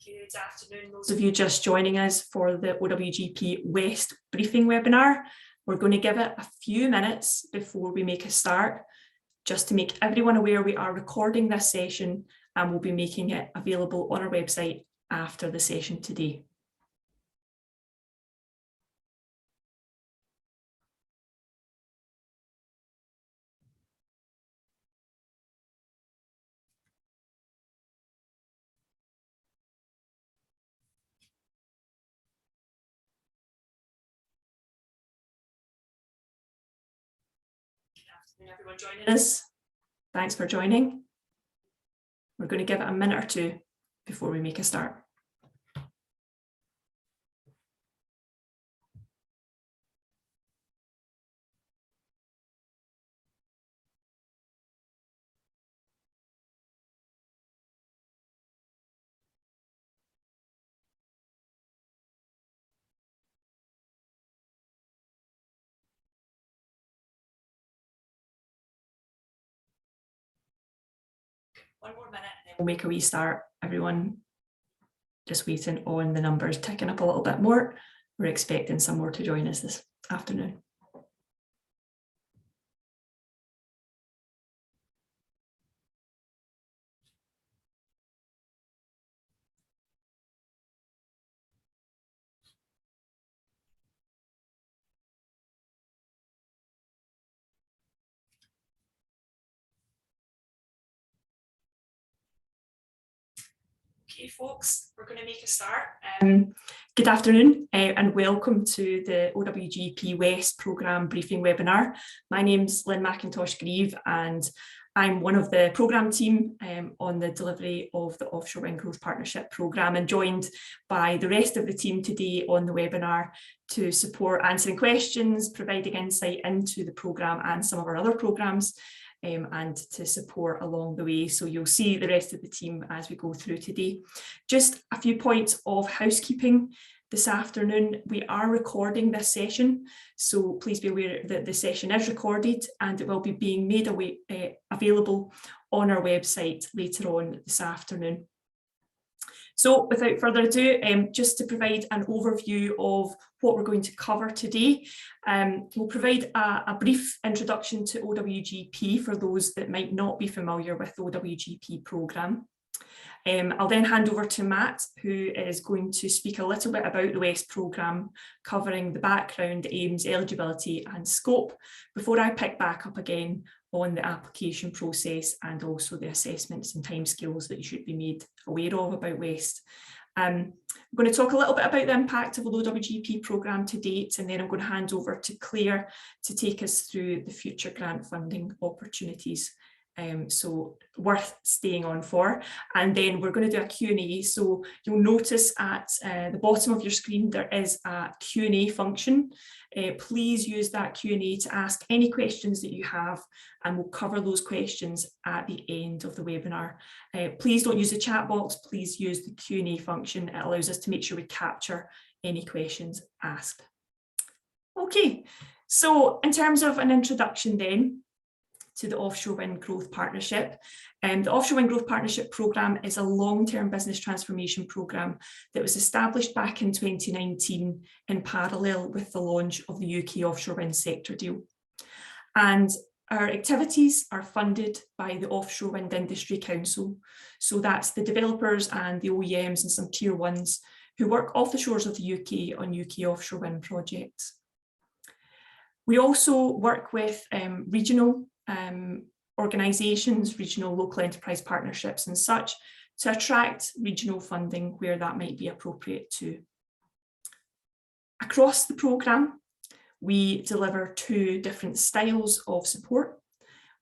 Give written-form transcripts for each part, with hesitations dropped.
Good afternoon, those of you just joining us for the OWGP West briefing webinar. We're going to give it a few minutes before we make a start, just to make everyone aware we are recording this session and we'll be making it available on our website after the session today. Everyone joining us, thanks for joining. We're going to give it a minute or two before we make a start. One more minute and then we'll make a wee start. Everyone just waiting on the numbers ticking up a little bit more. We're expecting some more to join us this afternoon. Okay, folks, we're going to make a start. Good afternoon and welcome to the OWGP West Programme Briefing Webinar. My name's Lynn McIntosh-Grieve and I'm one of the programme team on the delivery of the Offshore Wind Growth Partnership programme, and joined by the rest of the team today on the webinar to support answering questions, providing insight into the programme and some of our other programmes. And to support along the way. So you'll see the rest of the team as we go through today. Just a few points of housekeeping this afternoon. We are recording this session, so please be aware that the session is recorded and it will be being made available on our website later on this afternoon. So without further ado, just to provide an overview of what we're going to cover today, we'll provide a brief introduction to OWGP for those that might not be familiar with the OWGP programme. I'll then hand over to Matt, who is going to speak a little bit about the West programme, covering the background, aims, eligibility and scope, before I pick back up again on the application process and also the assessments and timescales that you should be made aware of about West. I'm going to talk a little bit about the impact of the OWGP programme to date, and then I'm going to hand over to Claire to take us through the future grant funding opportunities. So worth staying on for, and then we're going to do a Q&A. So you'll notice at the bottom of your screen there is a Q&A function. Please use that Q&A to ask any questions that you have, and we'll cover those questions at the end of the webinar. Please don't use the chat box, please use the Q&A function. It allows us to make sure we capture any questions asked. Okay, so in terms of an introduction then to the Offshore Wind Growth Partnership. The Offshore Wind Growth Partnership programme is a long-term business transformation programme that was established back in 2019 in parallel with the launch of the UK offshore wind sector deal. And our activities are funded by the Offshore Wind Industry Council. So that's the developers and the OEMs and some tier ones who work off the shores of the UK on UK offshore wind projects. We also work with regional organisations, regional local enterprise partnerships and such, to attract regional funding where that might be appropriate too. Across the programme, we deliver two different styles of support.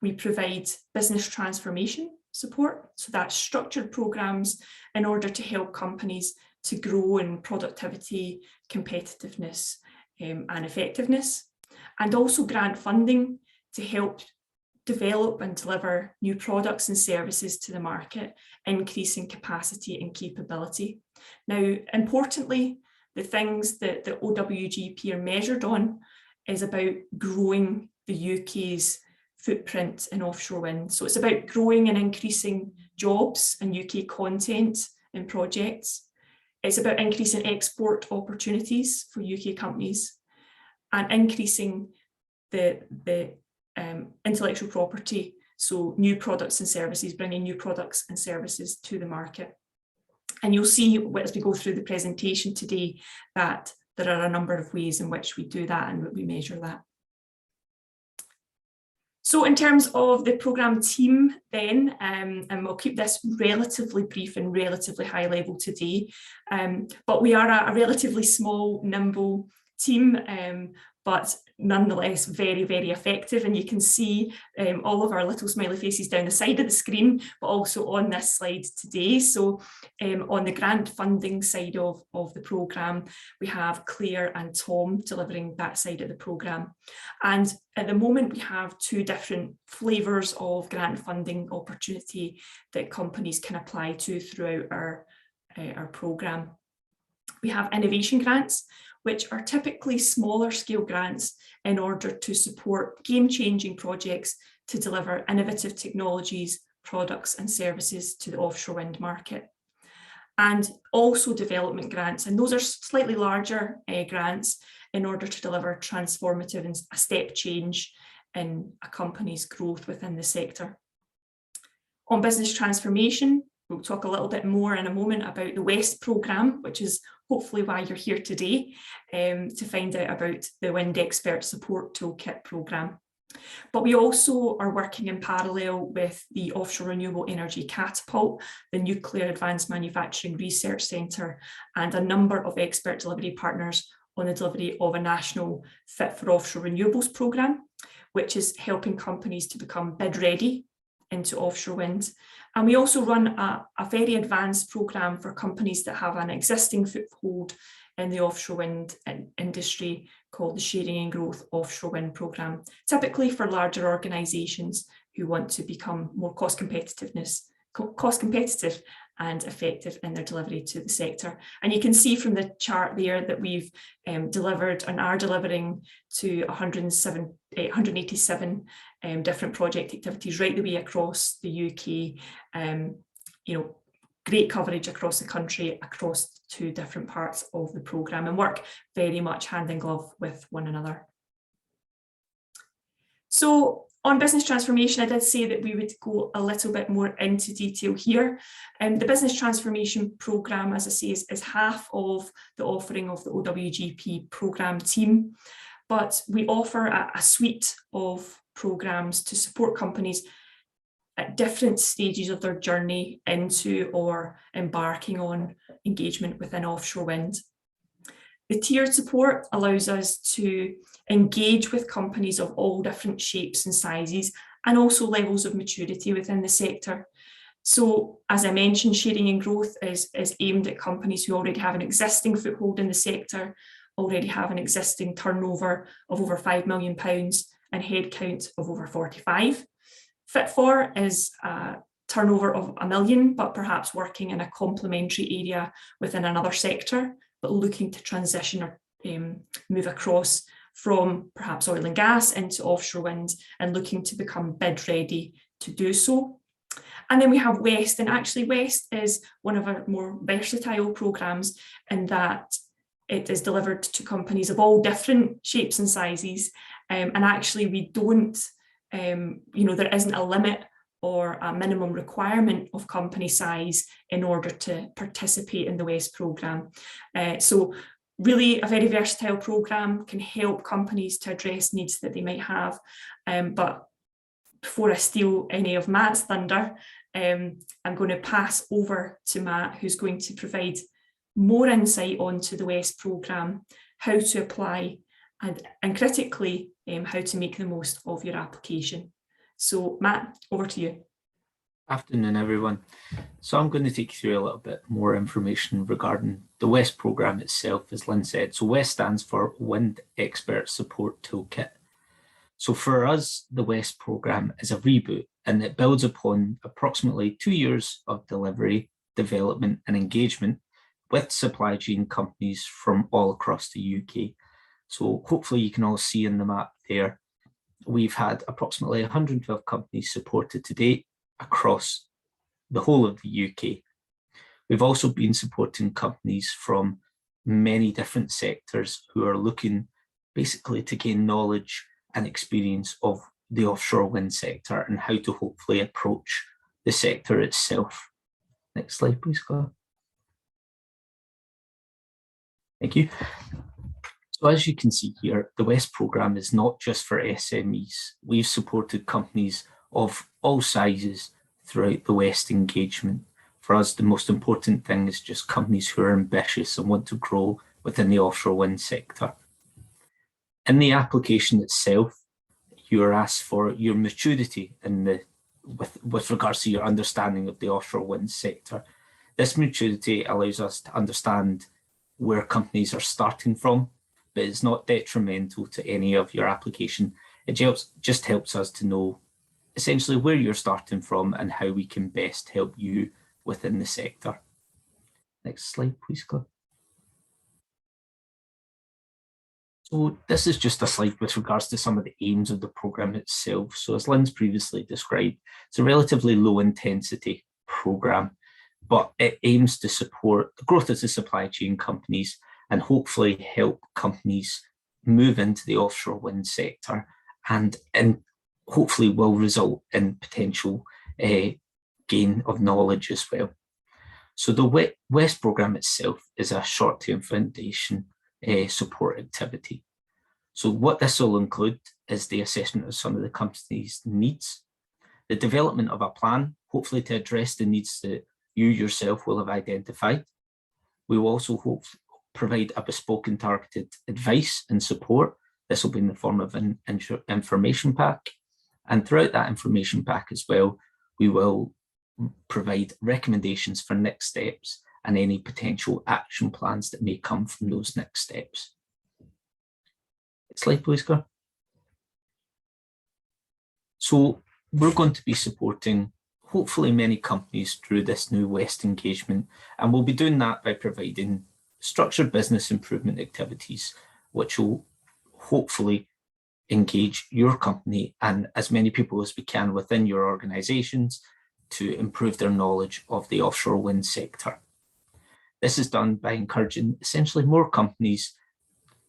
We provide business transformation support, so that's structured programmes in order to help companies to grow in productivity, competitiveness and effectiveness, and also grant funding to help develop and deliver new products and services to the market, increasing capacity and capability. Now, importantly, the things that the OWGP are measured on is about growing the UK's footprint in offshore wind. So it's about growing and increasing jobs and UK content in projects. It's about increasing export opportunities for UK companies and increasing the intellectual property, so new products and services, bringing new products and services to the market. And you'll see as we go through the presentation today that there are a number of ways in which we do that and we measure that. So in terms of the programme team then, and we'll keep this relatively brief and relatively high level today, but we are a relatively small, nimble team, but nonetheless very, very effective. And you can see all of our little smiley faces down the side of the screen, but also on this slide today. So on the grant funding side of the programme, we have Claire and Tom delivering that side of the programme. And at the moment, we have two different flavours of grant funding opportunity that companies can apply to throughout our programme. We have innovation grants, which are typically smaller scale grants in order to support game-changing projects to deliver innovative technologies, products and services to the offshore wind market. And also development grants, and those are slightly larger grants in order to deliver transformative and a step change in a company's growth within the sector. On business transformation, we'll talk a little bit more in a moment about the WEST programme, which is hopefully why you're here today, to find out about the Wind Expert Support Toolkit programme. But we also are working in parallel with the Offshore Renewable Energy Catapult, the Nuclear Advanced Manufacturing Research Centre, and a number of expert delivery partners on the delivery of a national Fit for Offshore Renewables programme, which is helping companies to become bid ready into offshore wind. And we also run a very advanced programme for companies that have an existing foothold in the offshore wind industry called the Sharing and Growth Offshore Wind Programme, typically for larger organisations who want to become more cost competitive and effective in their delivery to the sector. And you can see from the chart there that we've delivered and are delivering to 187 different project activities right the way across the UK. Great coverage across the country, across two different parts of the programme, and work very much hand in glove with one another. So on business transformation, I did say that we would go a little bit more into detail here. The business transformation programme, as I say, is half of the offering of the OWGP programme team, but we offer a suite of programmes to support companies at different stages of their journey into or embarking on engagement within offshore wind. The tiered support allows us to engage with companies of all different shapes and sizes and also levels of maturity within the sector. So as I mentioned, sharing and growth is aimed at companies who already have an existing foothold in the sector, already have an existing turnover of over £5 million and headcount of over 45. Fit for is a turnover of £1 million, but perhaps working in a complementary area within another sector, but looking to transition or move across from perhaps oil and gas into offshore wind and looking to become bid ready to do so. And then we have WEST, and actually WEST is one of our more versatile programmes in that it is delivered to companies of all different shapes and sizes. And actually we don't, there isn't a limit or a minimum requirement of company size in order to participate in the WEST programme. So really a very versatile programme, can help companies to address needs that they might have. But before I steal any of Matt's thunder, I'm going to pass over to Matt, who's going to provide more insight onto the WEST programme, how to apply and critically how to make the most of your application. So Matt, over to you. Afternoon, everyone. So I'm going to take you through a little bit more information regarding the WEST programme itself, as Lynn said. So WEST stands for Wind Expert Support Toolkit. So for us, the WEST programme is a reboot, and it builds upon approximately 2 years of delivery, development and engagement with supply chain companies from all across the UK. So hopefully you can all see in the map there, we've had approximately 112 companies supported to date across the whole of the UK. We've also been supporting companies from many different sectors who are looking basically to gain knowledge and experience of the offshore wind sector and how to hopefully approach the sector itself. Next slide, please, Claire. Thank you. So as you can see here, the WEST programme is not just for SMEs. We've supported companies of all sizes throughout the WEST engagement. For us, the most important thing is just companies who are ambitious and want to grow within the offshore wind sector. In the application itself, you are asked for your maturity with regards to your understanding of the offshore wind sector. This maturity allows us to understand where companies are starting from, but it's not detrimental to any of your application. It just helps us to know essentially where you're starting from and how we can best help you within the sector. Next slide, please, Claire. So this is just a slide with regards to some of the aims of the programme itself. So as Lynn's previously described, it's a relatively low intensity programme, but it aims to support the growth of the supply chain companies and hopefully help companies move into the offshore wind sector and hopefully will result in potential gain of knowledge as well. So the WEST programme itself is a short-term foundation support activity. So what this will include is the assessment of some of the company's needs, the development of a plan, hopefully to address the needs that you yourself will have identified. We will also provide a bespoke and targeted advice and support. This will be in the form of an information pack. And throughout that information pack as well, we will provide recommendations for next steps and any potential action plans that may come from those next steps. Next slide, please, Claire. So we're going to be supporting hopefully many companies through this new WEST engagement, and we'll be doing that by providing structured business improvement activities, which will hopefully engage your company and as many people as we can within your organisations to improve their knowledge of the offshore wind sector. This is done by encouraging essentially more companies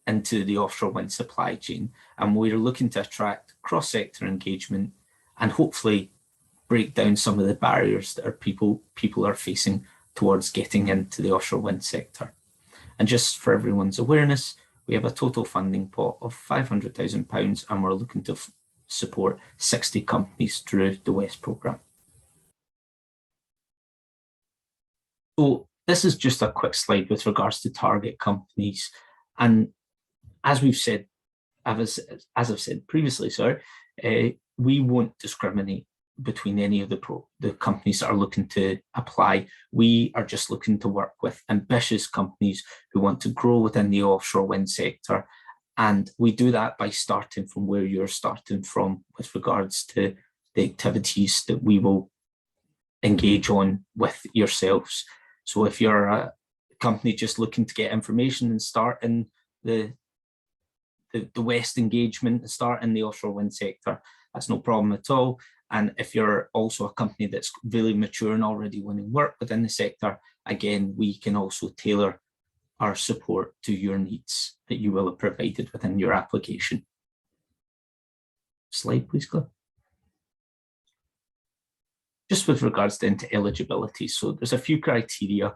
into the offshore wind supply chain, and we're looking to attract cross-sector engagement and hopefully break down some of the barriers that people are facing towards getting into the offshore wind sector. And just for everyone's awareness, we have a total funding pot of £500,000 and we're looking to support 60 companies through the WEST programme. So this is just a quick slide with regards to target companies. And as we've said, as I've said previously, we won't discriminate between any of the companies that are looking to apply. We are just looking to work with ambitious companies who want to grow within the offshore wind sector. And we do that by starting from where you're starting from with regards to the activities that we will engage on with yourselves. So if you're a company just looking to get information and start in the WEST engagement and start in the offshore wind sector, that's no problem at all. And if you're also a company that's really mature and already winning work within the sector, again, we can also tailor our support to your needs that you will have provided within your application. Slide, please, Claire. Just with regards to eligibility, so there's a few criteria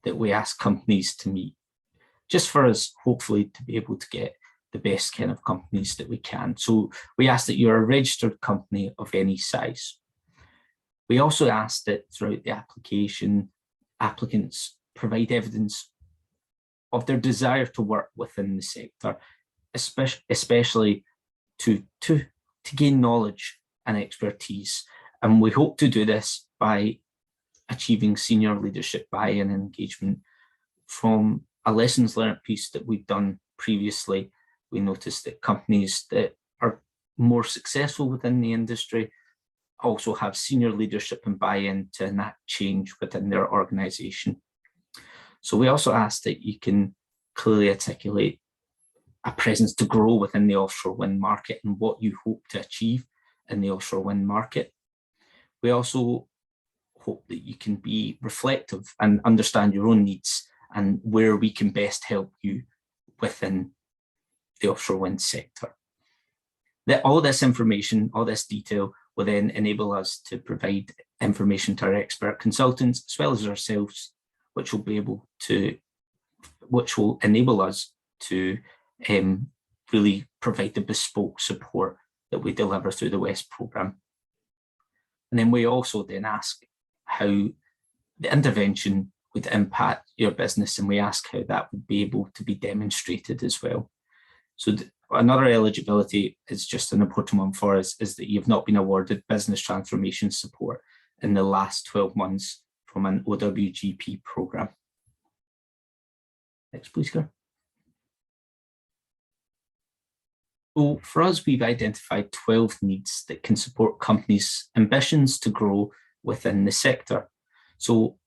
that we ask companies to meet, just for us hopefully to be able to get the best kind of companies that we can. So we ask that you're a registered company of any size. We also ask that throughout the application, applicants provide evidence of their desire to work within the sector, especially to gain knowledge and expertise. And we hope to do this by achieving senior leadership buy-in and engagement. From a lessons learned piece that we've done previously, we noticed that companies that are more successful within the industry also have senior leadership and buy-in to enact change within their organisation. So we also ask that you can clearly articulate a presence to grow within the offshore wind market and what you hope to achieve in the offshore wind market. We also hope that you can be reflective and understand your own needs and where we can best help you within the offshore wind sector. All this information, all this detail will then enable us to provide information to our expert consultants as well as ourselves, which will enable us to really provide the bespoke support that we deliver through the WEST programme. And then we also then ask how the intervention would impact your business, and we ask how that would be able to be demonstrated as well. So another eligibility is just an important one for us, is that you've not been awarded business transformation support in the last 12 months from an OWGP programme. Next, please, Claire. So for us, we've identified 12 needs that can support companies' ambitions to grow within the sector. So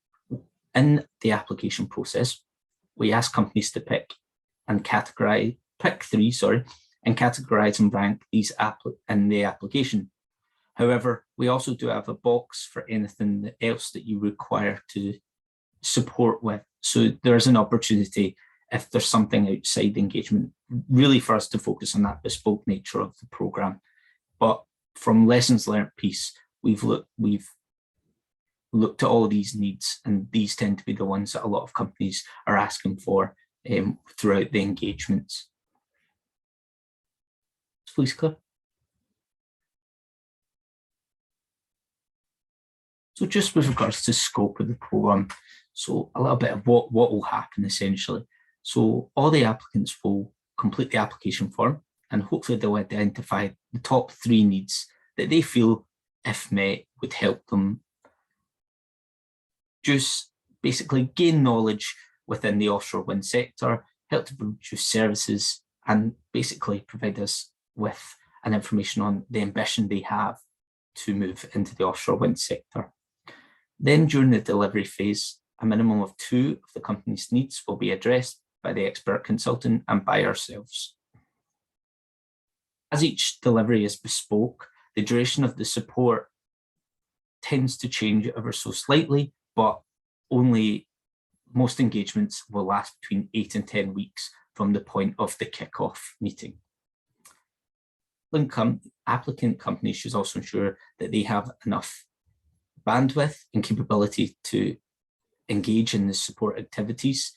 in the application process, we ask companies to pick three, and categorize and rank these in the application. However, we also do have a box for anything else that you require to support with. So there's an opportunity, if there's something outside engagement, really for us to focus on that bespoke nature of the programme. But from lessons learned piece, we've looked at all these needs, and these tend to be the ones that a lot of companies are asking for throughout the engagements. Please, Claire. So just with regards to scope of the programme, so a little bit of what will happen essentially. So all the applicants will complete the application form, and hopefully they'll identify the top 3 needs that they feel, if met, would help them just basically gain knowledge within the offshore wind sector, help to produce services, and basically provide us with an information on the ambition they have to move into the offshore wind sector. Then during the delivery phase, a minimum of 2 of the company's needs will be addressed by the expert consultant and by ourselves. As each delivery is bespoke, the duration of the support tends to change ever so slightly, but most engagements will last between 8 and 10 weeks from the point of the kick-off meeting. Applicant companies should also ensure that they have enough bandwidth and capability to engage in the support activities.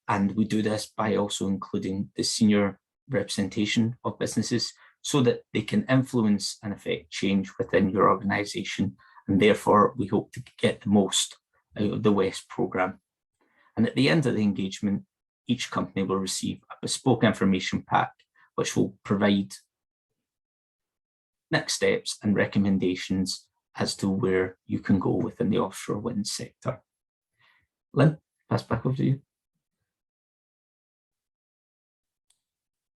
And we do this by also including the senior representation of businesses so that they can influence and affect change within your organisation. And therefore, we hope to get the most out of the WEST programme. And at the end of the engagement, each company will receive a bespoke information pack, which will provide next steps and recommendations as to where you can go within the offshore wind sector. Lynn, pass back over to you.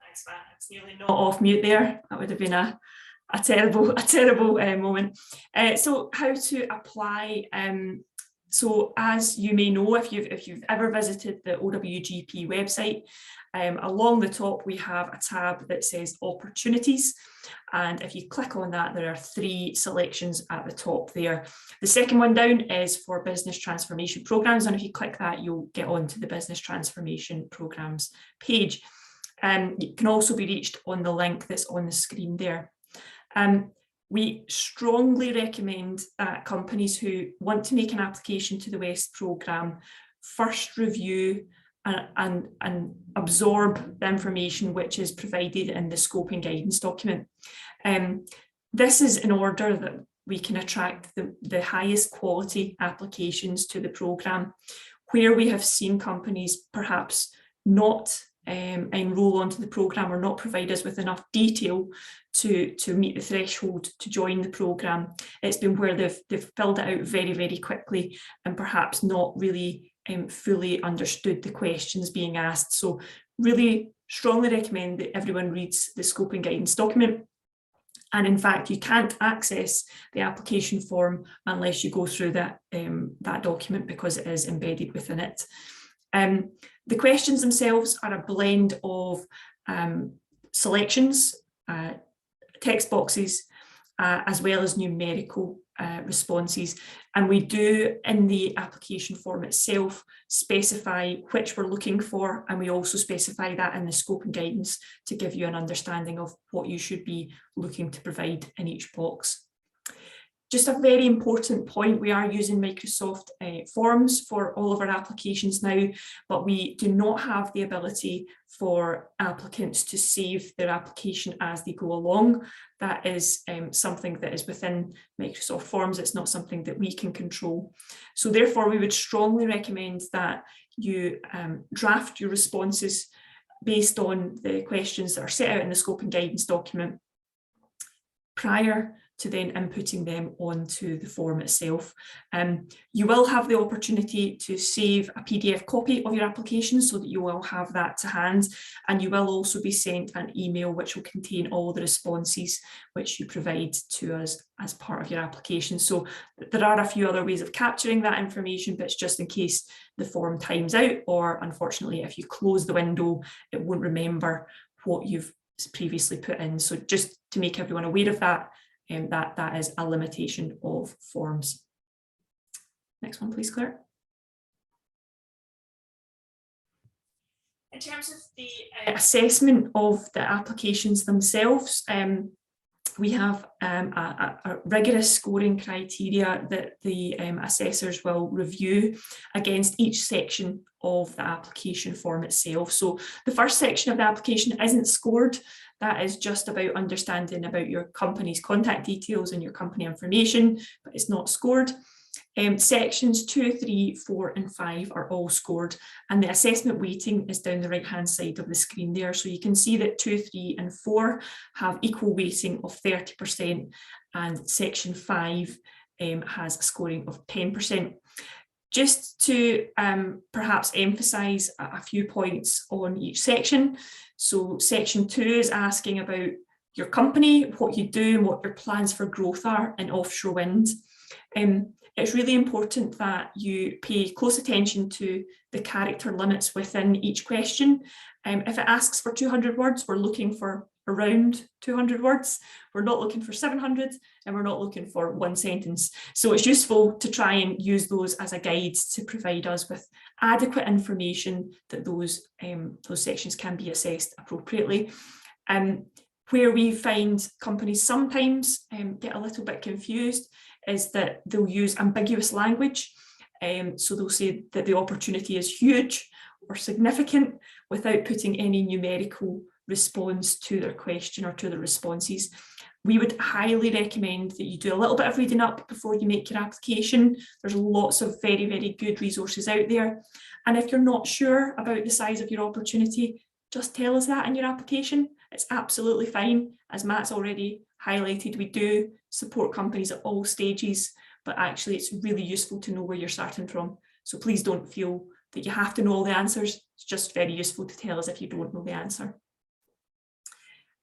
Thanks, Matt. It's nearly not off mute there. That would have been a terrible moment. So how to apply? So as you may know, if you've ever visited the OWGP website, along the top we have a tab that says opportunities, and if you click on that, there are 3 selections at the top there. The second one down is for business transformation programs, and if you click that, you'll get onto the business transformation programs page. It can also be reached on the link that's on the screen there. We strongly recommend that companies who want to make an application to the WEST programme first review and absorb the information which is provided in the scope and guidance document. This is in order that we can attract the highest quality applications to the programme. Where we have seen companies perhaps not enrol onto the programme or not provide us with enough detail to meet the threshold to join the programme, it's been where they've filled it out very, very quickly and perhaps not really fully understood the questions being asked. So really strongly recommend that everyone reads the scope and guidance document. And in fact, you can't access the application form unless you go through that document, because it is embedded within it. The questions themselves are a blend of selections, text boxes, as well as numerical responses. And we do, in the application form itself, specify which we're looking for, and we also specify that in the scope and guidance to give you an understanding of what you should be looking to provide in each box. Just a very important point, we are using Microsoft Forms for all of our applications now, but we do not have the ability for applicants to save their application as they go along. That is something that is within Microsoft Forms. It's not something that we can control. So therefore, we would strongly recommend that you draft your responses based on the questions that are set out in the scope and guidance document prior to then inputting them onto the form itself. You will have the opportunity to save a PDF copy of your application so that you will have that to hand, and you will also be sent an email which will contain all the responses which you provide to us as part of your application. So there are a few other ways of capturing that information, but it's just in case the form times out, or unfortunately if you close the window it won't remember what you've previously put in. So just to make everyone aware of that, that is a limitation of forms. Next one, please, Claire. In terms of the assessment of the applications themselves, we have a rigorous scoring criteria that the assessors will review against each section of the application form itself. So the first section of the application isn't scored. That is just about understanding about your company's contact details and your company information, but it's not scored. Sections 2, 3, 4 and 5 are all scored, and the assessment weighting is down the right hand side of the screen there. So you can see that 2, 3 and 4 have equal weighting of 30%, and section 5 has a scoring of 10%. Just to perhaps emphasise a few points on each section. So section 2 is asking about your company, what you do and what your plans for growth are in offshore wind. It's really important that you pay close attention to the character limits within each question. If it asks for 200 words, we're looking for around 200 words. We're not looking for 700, and we're not looking for one sentence. So it's useful to try and use those as a guide to provide us with adequate information that those sections can be assessed appropriately. Where we find companies sometimes get a little bit confused is that they'll use ambiguous language. So they'll say that the opportunity is huge or significant without putting any numerical response to their question or to the responses. We would highly recommend that you do a little bit of reading up before you make your application. There's lots of very, very good resources out there. And if you're not sure about the size of your opportunity, just tell us that in your application. It's absolutely fine. As Matt's already highlighted, we do support companies at all stages, but actually it's really useful to know where you're starting from. So please don't feel that you have to know all the answers. It's just very useful to tell us if you don't know the answer.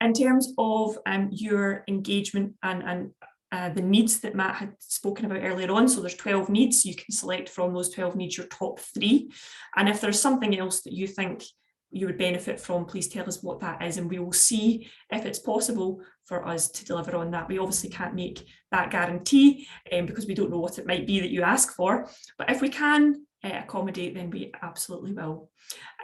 In terms of your engagement and the needs that Matt had spoken about earlier on, so there's 12 needs. You can select from those 12 needs your top 3. And if there's something else that you think you would benefit from, please tell us what that is, and we will see if it's possible for us to deliver on that. We obviously can't make that guarantee because we don't know what it might be that you ask for, but if we can accommodate, then we absolutely will.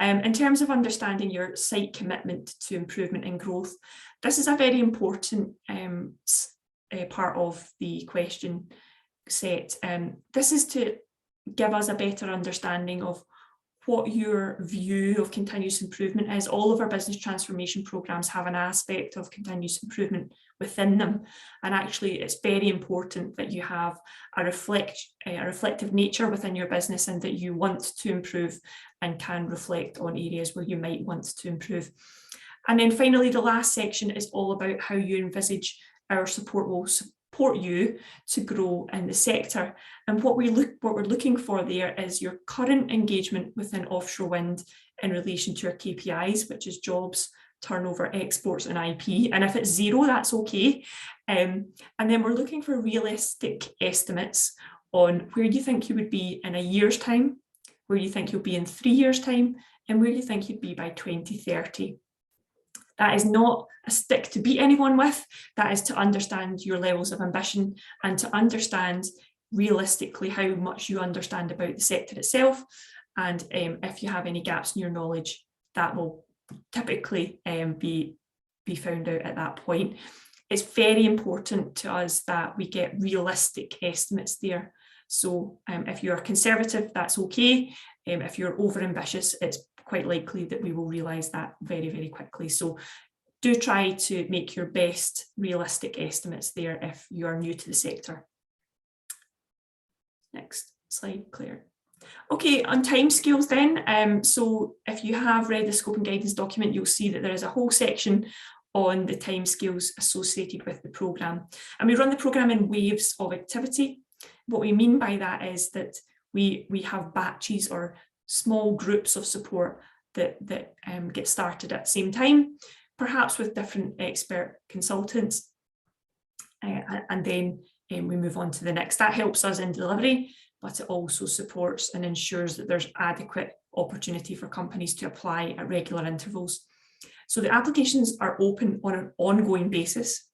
In terms of understanding your site commitment to improvement and growth, this is a very important part of the question set. This is to give us a better understanding of what your view of continuous improvement is. All of our business transformation programs have an aspect of continuous improvement within them. And actually, it's very important that you have a reflective nature within your business, and that you want to improve and can reflect on areas where you might want to improve. And then finally, the last section is all about how you envisage our support will support you to grow in the sector. And what we're looking for there is your current engagement within offshore wind in relation to your KPIs, which is jobs, turnover, exports and IP. And if it's 0, that's okay. And then we're looking for realistic estimates on where you think you would be in a year's time, where you think you'll be in 3 years' time, and where you think you'd be by 2030. That is not a stick to beat anyone with, that is to understand your levels of ambition and to understand realistically how much you understand about the sector itself. And if you have any gaps in your knowledge, that will typically be found out at that point. It's very important to us that we get realistic estimates there. So if you are conservative, that's okay. If you're overambitious, it's quite likely that we will realise that very, very quickly. So do try to make your best realistic estimates there if you are new to the sector. Next slide, Claire. Okay, on timescales then. So if you have read the scope and guidance document, you'll see that there is a whole section on the timescales associated with the programme. And we run the programme in waves of activity. What we mean by that is that we have batches or small groups of support that get started at the same time, perhaps with different expert consultants, and then we move on to the next. That helps us in delivery, but it also supports and ensures that there's adequate opportunity for companies to apply at regular intervals. So the applications are open on an ongoing basis,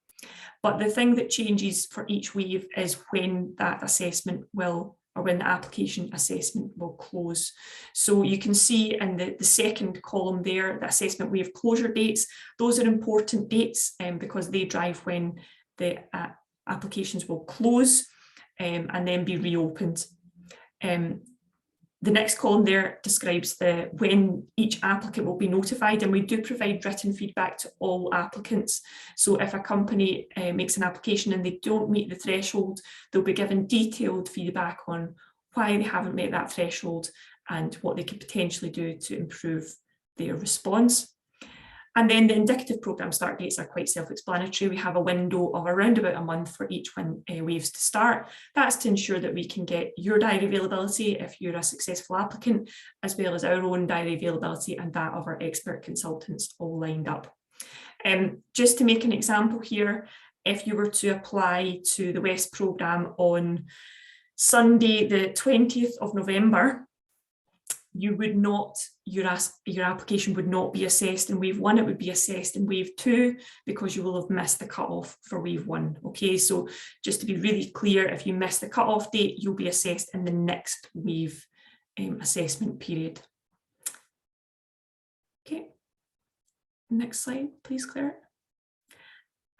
but the thing that changes for each wave is when that assessment will, or when the application assessment will close. So you can see in the second column there, the assessment wave closure dates. Those are important dates because they drive when the applications will close and then be reopened. The next column there describes when each applicant will be notified, and we do provide written feedback to all applicants. So if a company makes an application and they don't meet the threshold, they'll be given detailed feedback on why they haven't met that threshold and what they could potentially do to improve their response. And then the indicative programme start dates are quite self-explanatory. We have a window of around about a month for each waves to start. That's to ensure that we can get your diary availability if you're a successful applicant, as well as our own diary availability and that of our expert consultants all lined up. Just to make an example here, if you were to apply to the WEST programme on Sunday, the 20th of November, you would not, your application would not be assessed in wave 1, it would be assessed in wave 2 because you will have missed the cutoff for wave 1. Okay, so just to be really clear, if you miss the cutoff date, you'll be assessed in the next wave assessment period. Okay, next slide, please, Claire.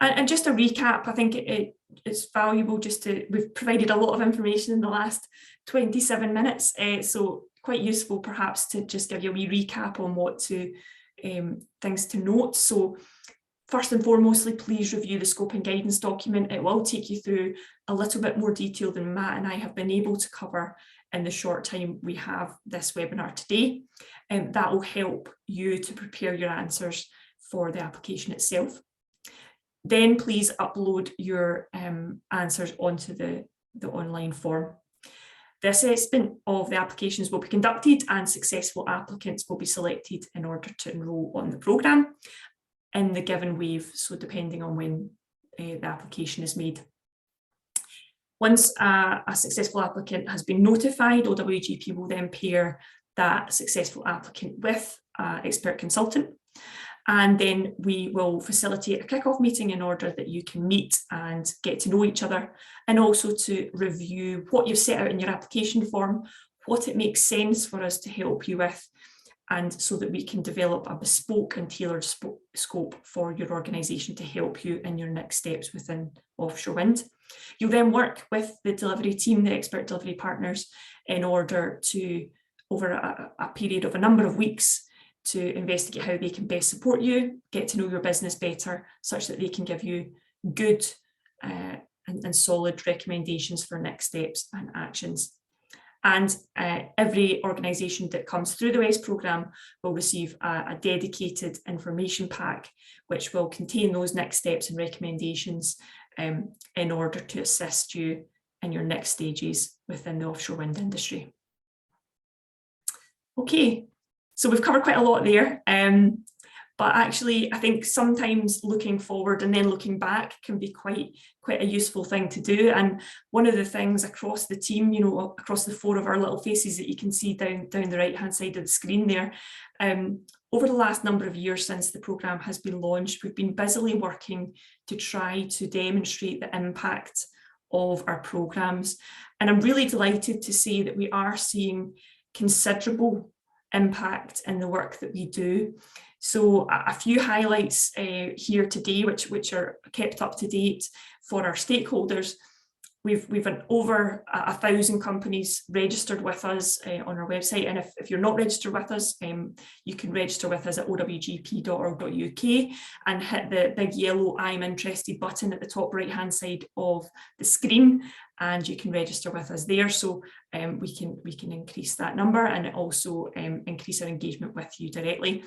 And just a recap, I think it's valuable just to, we've provided a lot of information in the last 27 minutes, so quite useful perhaps to just give you a wee recap on what things to note. So first and foremostly, please review the scope and guidance document. It will take you through a little bit more detail than Matt and I have been able to cover in the short time we have this webinar today. And that will help you to prepare your answers for the application itself. Then please upload your answers onto the online form. The assessment of the applications will be conducted and successful applicants will be selected in order to enrol on the programme in the given wave, so depending on when the application is made. Once a successful applicant has been notified, OWGP will then pair that successful applicant with an expert consultant. And then we will facilitate a kick-off meeting in order that you can meet and get to know each other, and also to review what you've set out in your application form, what it makes sense for us to help you with, and so that we can develop a bespoke and tailored scope for your organisation to help you in your next steps within offshore wind. You'll then work with the delivery team, the expert delivery partners, in order to, over a period of a number of weeks, to investigate how they can best support you, get to know your business better, such that they can give you good and solid recommendations for next steps and actions. And every organisation that comes through the WEST programme will receive a dedicated information pack, which will contain those next steps and recommendations in order to assist you in your next stages within the offshore wind industry. Okay. So we've covered quite a lot there, but actually I think sometimes looking forward and then looking back can be quite a useful thing to do. And one of the things across the team, you know, across the 4 of our little faces that you can see down the right hand side of the screen there, over the last number of years since the programme has been launched, we've been busily working to try to demonstrate the impact of our programmes. And I'm really delighted to say that we are seeing considerable impact in the work that we do. So a few highlights here today, which are kept up to date for our stakeholders. We've had over 1,000 companies registered with us on our website, and if you're not registered with us, you can register with us at owgp.org.uk and hit the big yellow I'm interested button at the top right hand side of the screen, and you can register with us there. So we can increase that number and also increase our engagement with you directly.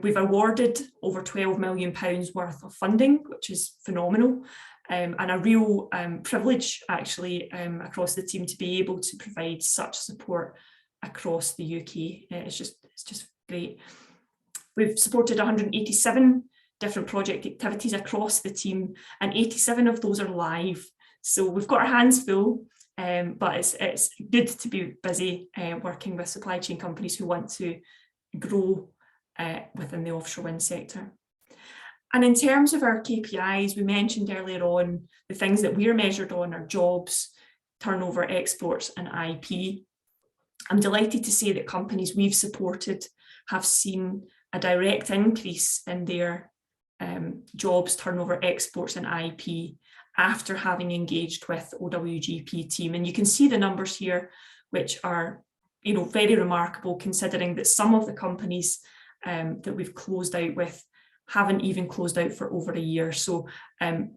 We've awarded over £12 million worth of funding, which is phenomenal. And a real privilege actually across the team to be able to provide such support across the UK. It's just great. We've supported 187 different project activities across the team, and 87 of those are live. So we've got our hands full, but it's good to be busy working with supply chain companies who want to grow within the offshore wind sector. And in terms of our KPIs, we mentioned earlier on the things that we're measured on are jobs, turnover, exports, and IP. I'm delighted to say that companies we've supported have seen a direct increase in their jobs, turnover, exports, and IP after having engaged with OWGP team. And you can see the numbers here, which are, very remarkable, considering that some of the companies that we've closed out with haven't even closed out for over a year. So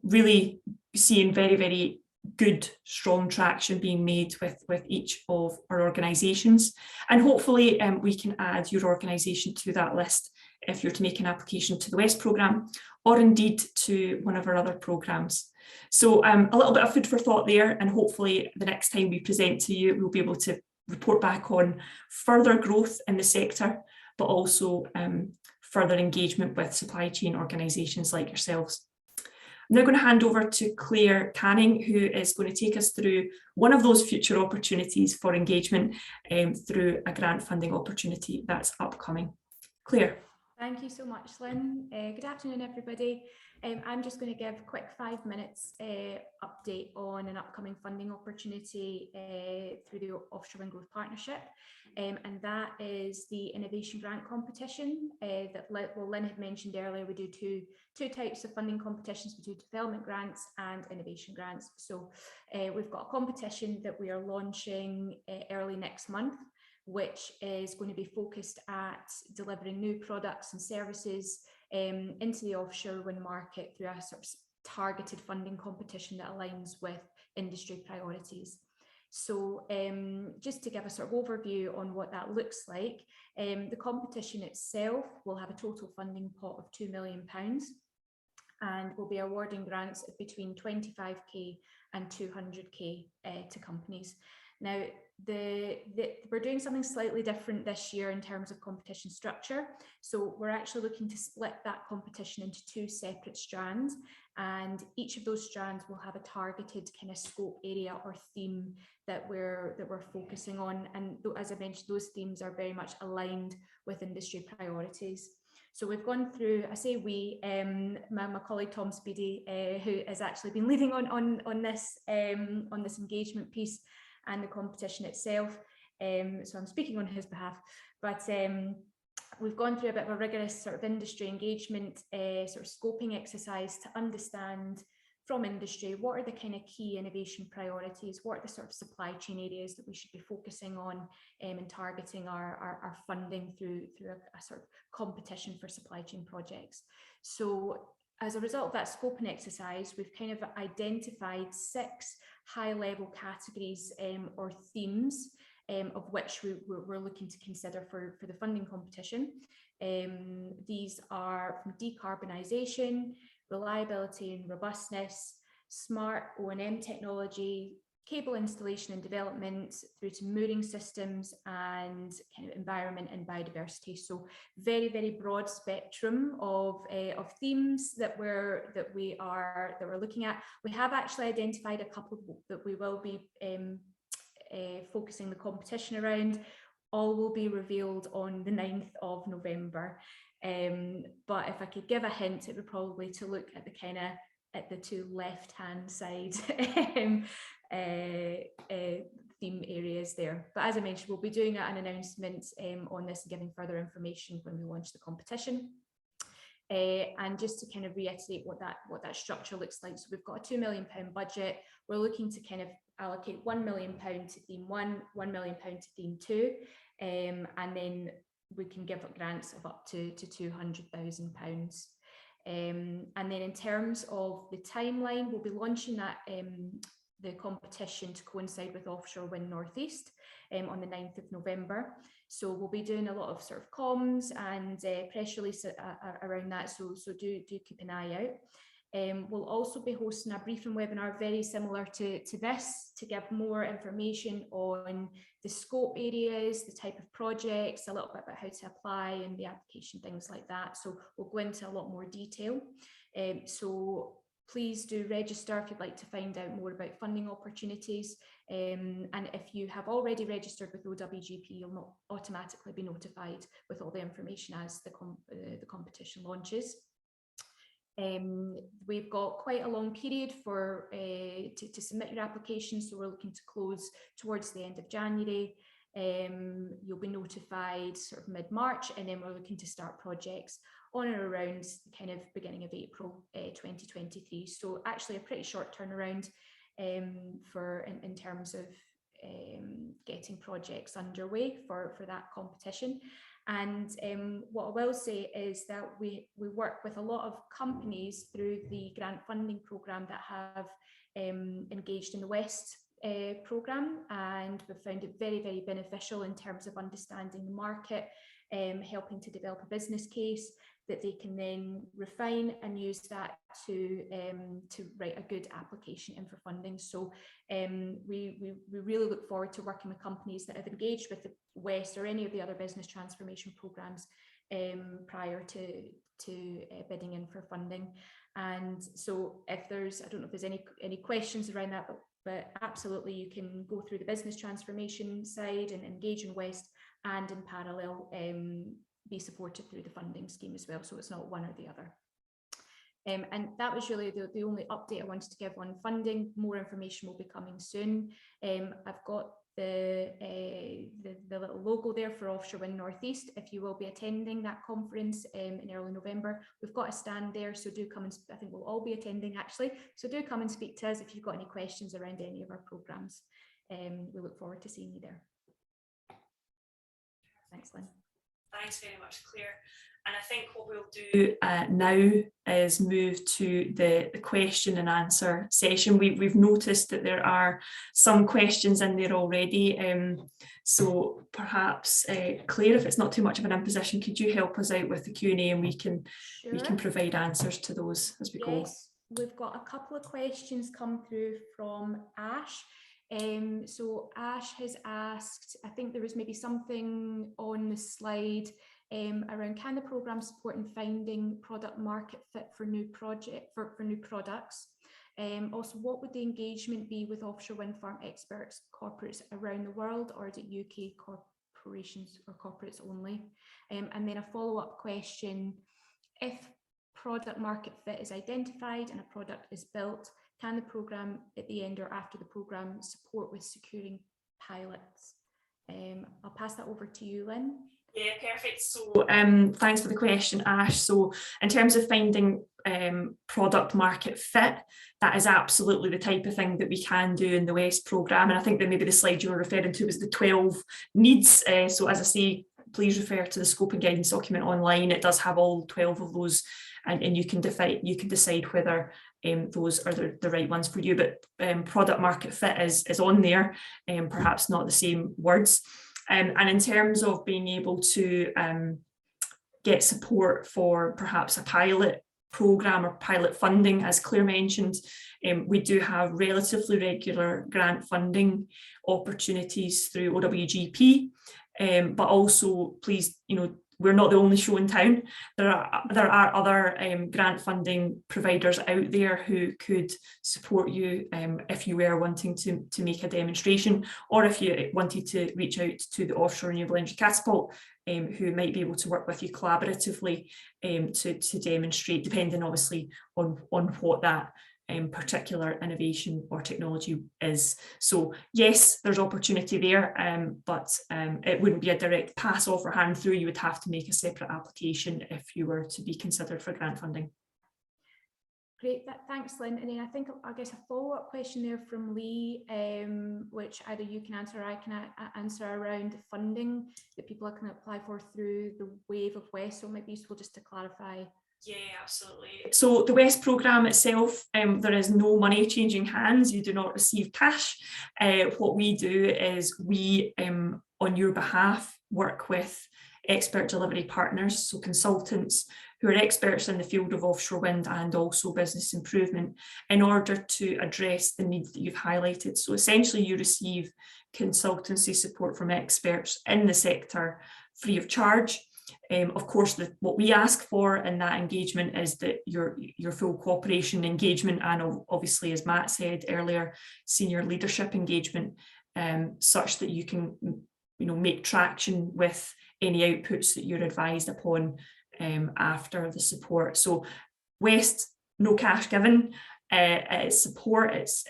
really seeing very, very good, strong traction being made with each of our organisations. And hopefully we can add your organisation to that list if you're to make an application to the WEST programme, or indeed to one of our other programmes. So a little bit of food for thought there, and hopefully the next time we present to you, we'll be able to report back on further growth in the sector, but also further engagement with supply chain organisations like yourselves. I'm now going to hand over to Claire Canning, who is going to take us through one of those future opportunities for engagement through a grant funding opportunity that's upcoming. Claire. Thank you so much, Lynn. Good afternoon, everybody. I'm just going to give a quick 5 minutes update on an upcoming funding opportunity through the Offshore Wind Growth Partnership. And that is the innovation grant competition that Lynn had mentioned earlier. We do two types of funding competitions. We do development grants and innovation grants. So we've got a competition that we are launching early next month, which is going to be focused at delivering new products and services into the offshore wind market through a sort of targeted funding competition that aligns with industry priorities. So just to give a sort of overview on what that looks like, the competition itself will have a total funding pot of £2 million, and we'll be awarding grants of between 25k and 200k to companies. Now, we're doing something slightly different this year in terms of competition structure. So we're actually looking to split that competition into two separate strands, and each of those strands will have a targeted kind of scope area or theme that we're focusing on. And as I mentioned, those themes are very much aligned with industry priorities. So we've gone through, I say we, my colleague Tom Speedy, who has actually been leading on this engagement piece and the competition itself. So I'm speaking on his behalf, but we've gone through a bit of a rigorous sort of industry engagement sort of scoping exercise to understand from industry what are the kind of key innovation priorities, what are the sort of supply chain areas that we should be focusing on and targeting our funding through a sort of competition for supply chain projects. So as a result of that scoping exercise, we've kind of identified 6 high-level categories or themes of which we're looking to consider for the funding competition. These are from decarbonisation, reliability and robustness, smart O&M technology, cable installation and development, through to mooring systems and kind of environment and biodiversity. So very, very broad spectrum of themes that we're looking at. We have actually identified a couple that we will be focusing the competition around. all will be revealed on the 9th of November. But if I could give a hint, it would probably to look at the kind of at the two left-hand side theme areas there. But as I mentioned, we'll be doing an announcement on this and giving further information when we launch the competition. And just to kind of reiterate what that structure looks like. So we've got a £2 million budget. We're looking to kind of allocate £1 million to theme 1, £1 million to theme 2, and then we can give grants of up to £200,000. And then in terms of the timeline, we'll be launching that the competition to coincide with Offshore Wind Northeast on the 9th of November. So we'll be doing a lot of sort of comms and press release around that, so do keep an eye out. We'll also be hosting a briefing webinar very similar to this to give more information on the scope areas, the type of projects, a little bit about how to apply and the application, things like that. So we'll go into a lot more detail. So please do register if you'd like to find out more about funding opportunities. And if you have already registered with OWGP, you'll not automatically be notified with all the information as the competition launches. We've got quite a long period for to submit your application, so we're looking to close towards the end of January. You'll be notified sort of mid-March, and then we're looking to start projects on or around kind of beginning of April 2023. So actually a pretty short turnaround in terms of getting projects underway for that competition. And what I will say is that we work with a lot of companies through the grant funding programme that have engaged in the West programme, and we've found it very, very beneficial in terms of understanding the market, helping to develop a business case that they can then refine and use that to write a good application in for funding. So we really look forward to working with companies that have engaged with the West or any of the other business transformation programs prior to bidding in for funding. And so if there's, I don't know if there's any questions around that, but absolutely you can go through the business transformation side and engage in West, and in parallel be supported through the funding scheme as well. So it's not one or the other. And that was really the only update I wanted to give on funding. More information will be coming soon. I've got the little logo there for Offshore Wind Northeast. If you will be attending that conference in early November, we've got a stand there, so do come and I think we'll all be attending actually. So do come and speak to us if you've got any questions around any of our programs. We look forward to seeing you there. Thanks, Lynn. Thanks very much, Claire. And I think what we'll do now is move to the question and answer session. We've noticed that there are some questions in there already. So perhaps, Claire, if it's not too much of an imposition, could you help us out with the Q&A, and we can provide answers to those as we go. Yes, we've got a couple of questions come through from Ash. So Ash has asked, I think there was maybe something on the slide around, can the programme support in finding product market fit for new products? Also, what would the engagement be with offshore wind farm experts, corporates around the world, or is it UK corporations or corporates only? And then a follow-up question, if product market fit is identified and a product is built, can the programme at the end or after the programme support with securing pilots? I'll pass that over to you, Lynn. Yeah, perfect. So thanks for the question, Ash. So in terms of finding product market fit, that is absolutely the type of thing that we can do in the West programme. And I think that maybe the slide you were referring to was the 12 needs. So as I say, please refer to the scope and guidance document online. It does have all 12 of those, and you can decide whether those are the right ones for you. But product market fit is on there, perhaps not the same words. And in terms of being able to get support for perhaps a pilot programme or pilot funding, as Claire mentioned, we do have relatively regular grant funding opportunities through OWGP, but also please, we're not the only show in town. There are other grant funding providers out there who could support you if you were wanting to make a demonstration, or if you wanted to reach out to the Offshore Renewable Energy Catapult, who might be able to work with you collaboratively to demonstrate, depending obviously on what that particular innovation or technology is. So yes, there's opportunity there, but it wouldn't be a direct pass off or hand through. You would have to make a separate application if you were to be considered for grant funding. Great, thanks, Lynn. And then I guess a follow-up question there from Lee, which either you can answer or I can answer, around funding that people can apply for through the Wave of West. So it might be useful just to clarify. Yeah, absolutely. So the West programme itself, there is no money changing hands. You do not receive cash. What we do is we, on your behalf, work with expert delivery partners, so consultants who are experts in the field of offshore wind and also business improvement, in order to address the needs that you've highlighted. So essentially you receive consultancy support from experts in the sector free of charge. Of course, what we ask for in that engagement is that your full cooperation, engagement, and obviously, as Matt said earlier, senior leadership engagement, such that you can, make traction with any outputs that you're advised upon after the support. So West, no cash given. It's support, it's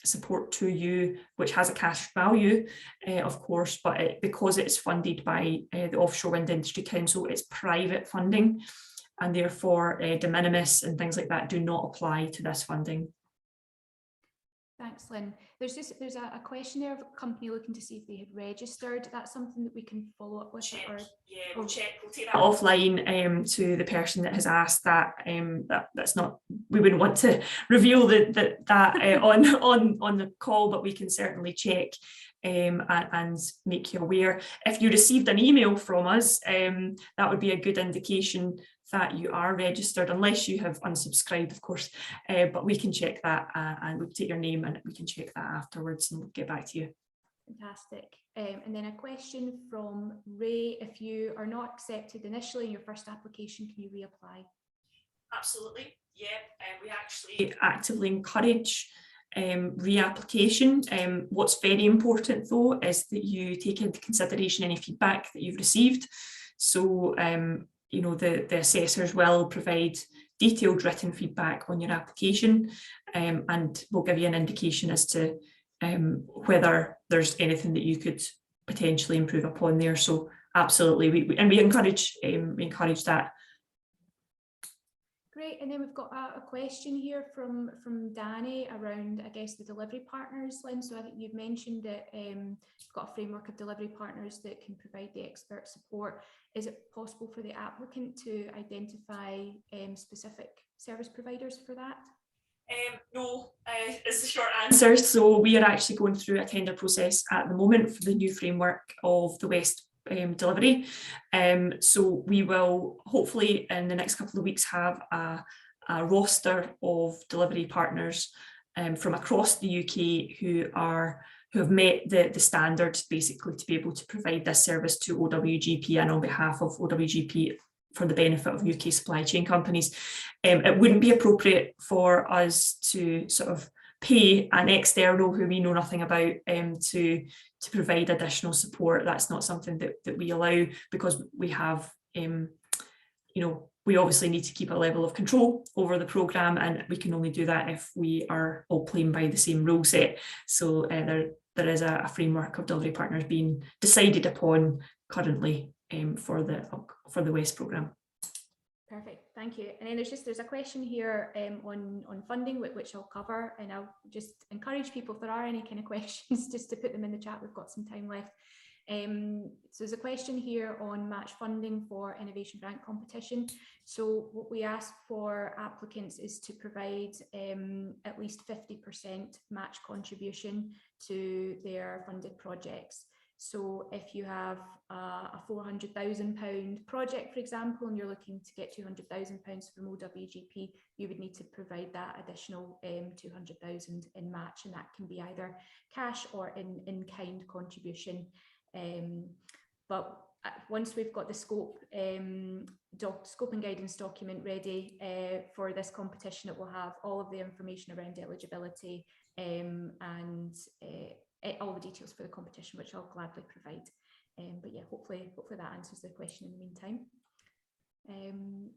support to you, which has a cash value, of course, but because it's funded by the Offshore Wind Industry Council, it's private funding, and therefore de minimis and things like that do not apply to this funding. Thanks, Lynn. There's a question there of a company looking to see if they had registered. That's something that we can follow up with. Check. We'll check. We'll take that offline to the person that has asked that. That's not. We wouldn't want to reveal that on the call, but we can certainly check and make you aware. If you received an email from us, that would be a good indication that you are registered, unless you have unsubscribed, of course, but we can check that and we'll take your name and we can check that afterwards and we'll get back to you. Fantastic. And then a question from Ray: if you are not accepted initially in your first application, can you reapply? Absolutely, yeah. We actually actively encourage reapplication. What's very important though is that you take into consideration any feedback that you've received. So the assessors will provide detailed written feedback on your application, and will give you an indication as to whether there's anything that you could potentially improve upon there. So absolutely, we encourage that. Great, and then we've got a question here from Danny around, I guess, the delivery partners, Lynn. So I think you've mentioned that you've got a framework of delivery partners that can provide the expert support. Is it possible for the applicant to identify specific service providers for that? No, is the short answer. So we are actually going through a tender process at the moment for the new framework of the West delivery. So we will hopefully in the next couple of weeks have a roster of delivery partners from across the UK who have met the standards basically to be able to provide this service to OWGP and on behalf of OWGP for the benefit of UK supply chain companies. It wouldn't be appropriate for us to sort of pay an external who we know nothing about to provide additional support. That's not something that we allow, because we have, we obviously need to keep a level of control over the programme, and we can only do that if we are all playing by the same rule set. So there is a framework of delivery partners being decided upon currently for the West programme. Perfect, thank you. And then there's a question here on funding, which I'll cover, and I'll just encourage people, if there are any kind of questions, just to put them in the chat. We've got some time left. So there's a question here on match funding for innovation grant competition. So what we ask for applicants is to provide at least 50% match contribution to their funded projects. So if you have a £400,000 project, for example, and you're looking to get £200,000 from OWGP, you would need to provide that additional £200,000 in match, and that can be either cash or in-kind contribution. But once we've got the scope and guidance document ready for this competition, it will have all of the information around eligibility and all the details for the competition, which I'll gladly provide. But yeah, hopefully that answers the question in the meantime. And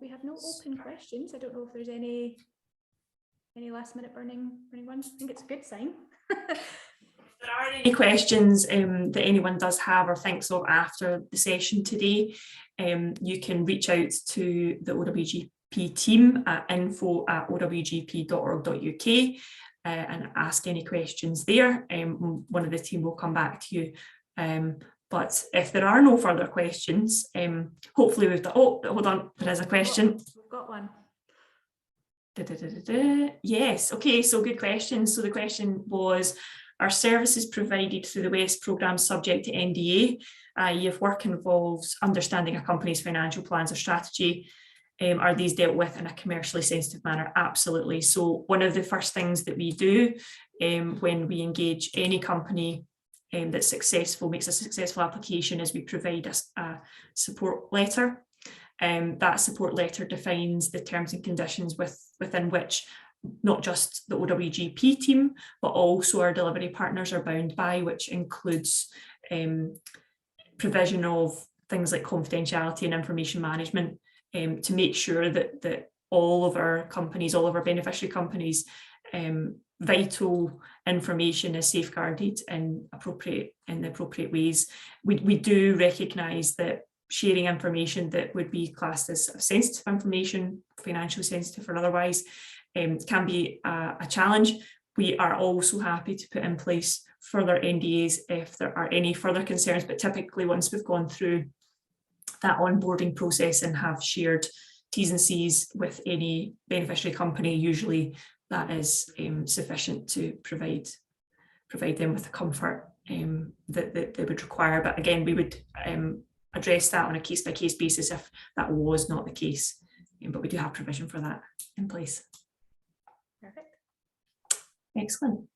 we have no open questions. I don't know if there's any last minute burning ones. I think it's a good sign. If there are any questions that anyone does have or thinks of after the session today, you can reach out to the OWGP team at info@owgp.org.uk and ask any questions there. One of the team will come back to you. But if there are no further questions, hopefully we've done. Oh, hold on, there is a question. We've got one. Yes, okay, so good question. So the question was, are services provided through the WEST programme subject to NDA, i.e. if work involves understanding a company's financial plans or strategy, are these dealt with in a commercially sensitive manner? Absolutely. So one of the first things that we do when we engage any company that's successful, makes a successful application, is we provide a support letter. That support letter defines the terms and conditions within which not just the OWGP team, but also our delivery partners are bound by, which includes provision of things like confidentiality and information management to make sure that all of our companies, all of our beneficiary companies, vital information is safeguarded in the appropriate ways. We do recognise that sharing information that would be classed as sensitive information, financially sensitive or otherwise, can be a challenge. We are also happy to put in place further NDAs if there are any further concerns, but typically once we've gone through that onboarding process and have shared T's and C's with any beneficiary company, usually that is sufficient to provide them with the comfort that they would require. But again, we would address that on a case-by-case basis if that was not the case, but we do have provision for that in place. Perfect. Excellent.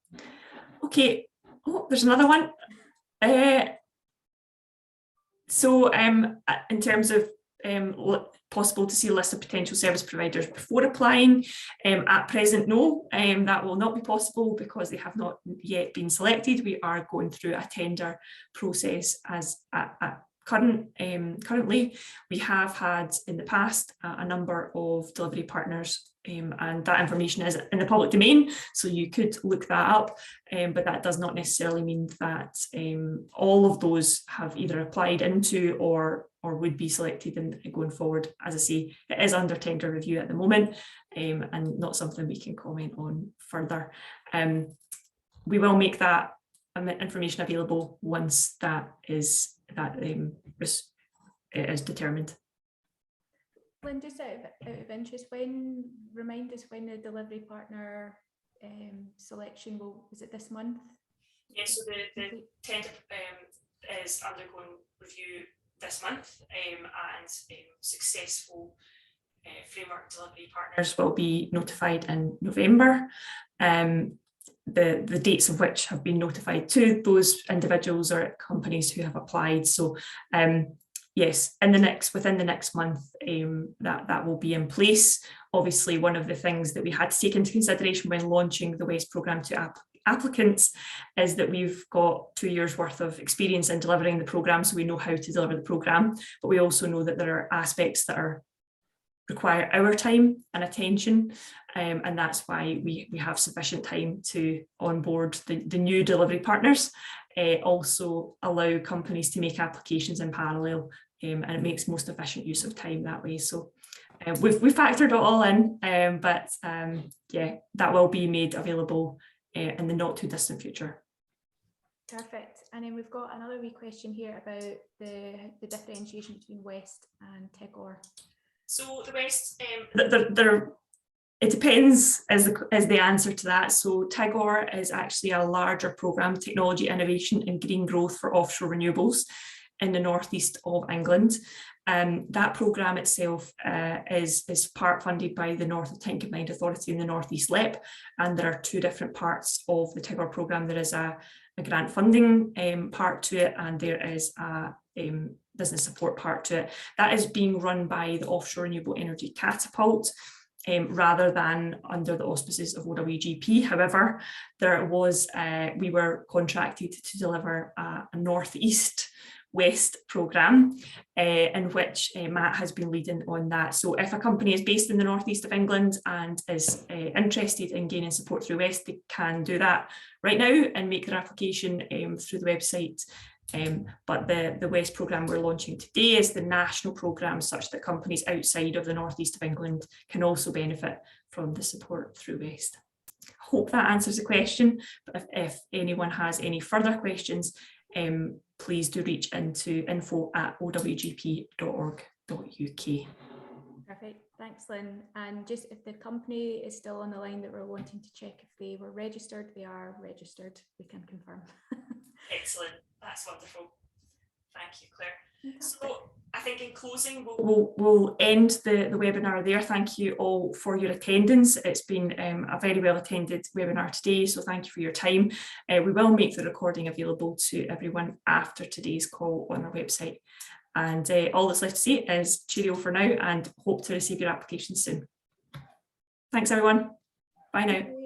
Okay. Oh, there's another one. So in terms of possible to see a list of potential service providers before applying, at present, no, that will not be possible because they have not yet been selected. We are going through a tender process as currently. We have had in the past a number of delivery partners, and that information is in the public domain, so you could look that up, but that does not necessarily mean that all of those have either applied into or would be selected and going forward. As I say, it is under tender review at the moment, and not something we can comment on further. We will make that information available once that is determined. Lynn, just out of interest, remind us when the delivery partner selection is it this month? Yes, so the tender is undergoing review this month, and successful framework delivery partners will be notified in November. The dates of which have been notified to those individuals or companies who have applied. So yes, within the next month, that will be in place. Obviously, one of the things that we had to take into consideration when launching the WEST programme to applicants is that we've got 2 years worth of experience in delivering the programme, so we know how to deliver the programme, but we also know that there are aspects that require our time and attention, and that's why we have sufficient time to onboard the new delivery partners. Also allow companies to make applications in parallel, and it makes most efficient use of time that way. So we've factored it all in, but yeah, that will be made available in the not too distant future. Perfect. And then we've got another wee question here about the differentiation between WEST and TEGOR. So the WEST, it depends as the answer to that. So TEGOR is actually a larger programme, Technology Innovation and Green Growth for Offshore Renewables in the northeast of England. That programme itself is part funded by the North of Tyne Combined Authority and the North East LEP, and there are two different parts of the TEGOR programme. There is a grant funding part to it, and there is a business support part to it. That is being run by the Offshore Renewable Energy Catapult, rather than under the auspices of OWGP. However, we were contracted to deliver a Northeast West programme in which Matt has been leading on that. So if a company is based in the northeast of England and is interested in gaining support through West, they can do that right now and make their application through the website. But the West programme we're launching today is the national programme, such that companies outside of the northeast of England can also benefit from the support through West. Hope that answers the question, but if anyone has any further questions, please do reach into info@owgp.org.uk. Perfect, thanks Lynn. And just if the company is still on the line that we're wanting to check if they were registered, they are registered, we can confirm. Excellent, that's wonderful. Thank you, Claire. So I think in closing, we'll end the webinar there. Thank you all for your attendance. It's been a very well attended webinar today, so thank you for your time. We will make the recording available to everyone after today's call on our website. And all that's left to say is cheerio for now, and hope to receive your applications soon. Thanks everyone. Bye now.